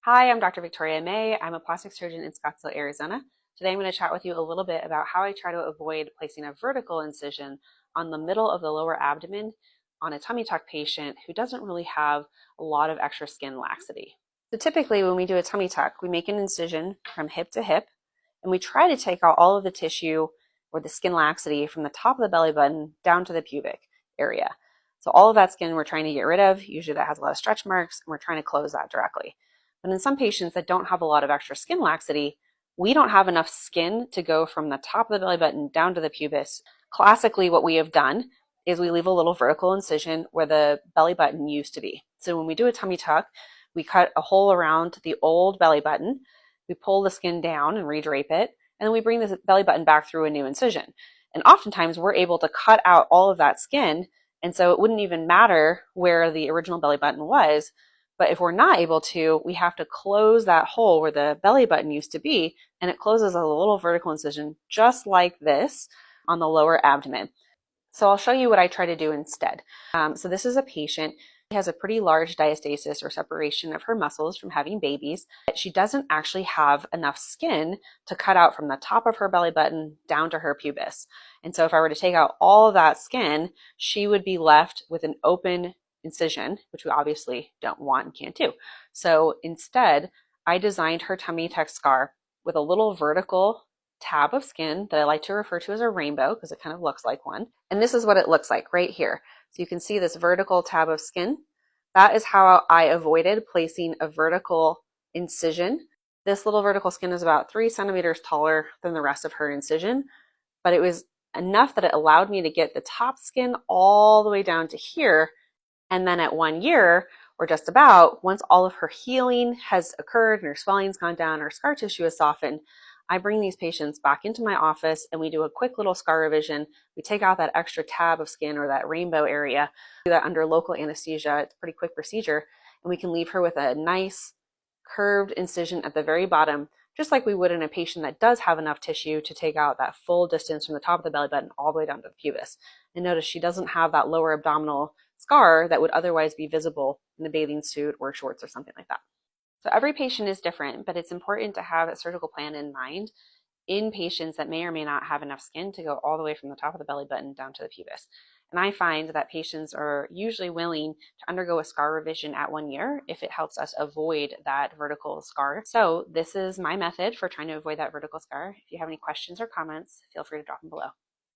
Hi, I'm Dr. Victoria May. I'm a plastic surgeon in Scottsdale, Arizona. Today I'm going to chat with you a little bit about how I try to avoid placing a vertical incision on the middle of the lower abdomen on a tummy tuck patient who doesn't really have a lot of extra skin laxity. So typically when we do a tummy tuck, we make an incision from hip to hip and we try to take out all of the tissue or the skin laxity from the top of the belly button down to the pubic area. So all of that skin we're trying to get rid of. Usually that has a lot of stretch marks and we're trying to close that directly. But in some patients that don't have a lot of extra skin laxity, we don't have enough skin to go from the top of the belly button down to the pubis. Classically, what we have done is we leave a little vertical incision where the belly button used to be. So when we do a tummy tuck, we cut a hole around the old belly button, we pull the skin down and redrape it, and then we bring the belly button back through a new incision. And oftentimes we're able to cut out all of that skin, and so it wouldn't even matter where the original belly button was. But if we're not able to, we have to close that hole where the belly button used to be, and it closes a little vertical incision just like this on the lower abdomen. So I'll show you what I try to do instead. So this is a patient who has a pretty large diastasis or separation of her muscles from having babies. She doesn't actually have enough skin to cut out from the top of her belly button down to her pubis. And so if I were to take out all of that skin, she would be left with an open incision, which we obviously don't want and can't do. So instead, I designed her tummy tuck scar with a little vertical tab of skin that I like to refer to as a rainbow because it kind of looks like one. And this is what it looks like right here. So you can see this vertical tab of skin. That is how I avoided placing a vertical incision. This little vertical skin is about 3 centimeters taller than the rest of her incision, but it was enough that it allowed me to get the top skin all the way down to here. And then at 1 year, or just about, once all of her healing has occurred and her swelling's gone down, her scar tissue is softened, I bring these patients back into my office and we do a quick little scar revision. We take out that extra tab of skin or that rainbow area, do that under local anesthesia. It's a pretty quick procedure. And we can leave her with a nice curved incision at the very bottom, just like we would in a patient that does have enough tissue to take out that full distance from the top of the belly button all the way down to the pubis. And notice she doesn't have that lower abdominal scar that would otherwise be visible in a bathing suit or shorts or something like that. So every patient is different, but it's important to have a surgical plan in mind in patients that may or may not have enough skin to go all the way from the top of the belly button down to the pubis. And I find that patients are usually willing to undergo a scar revision at 1 year if it helps us avoid that vertical scar. So this is my method for trying to avoid that vertical scar. If you have any questions or comments, feel free to drop them below.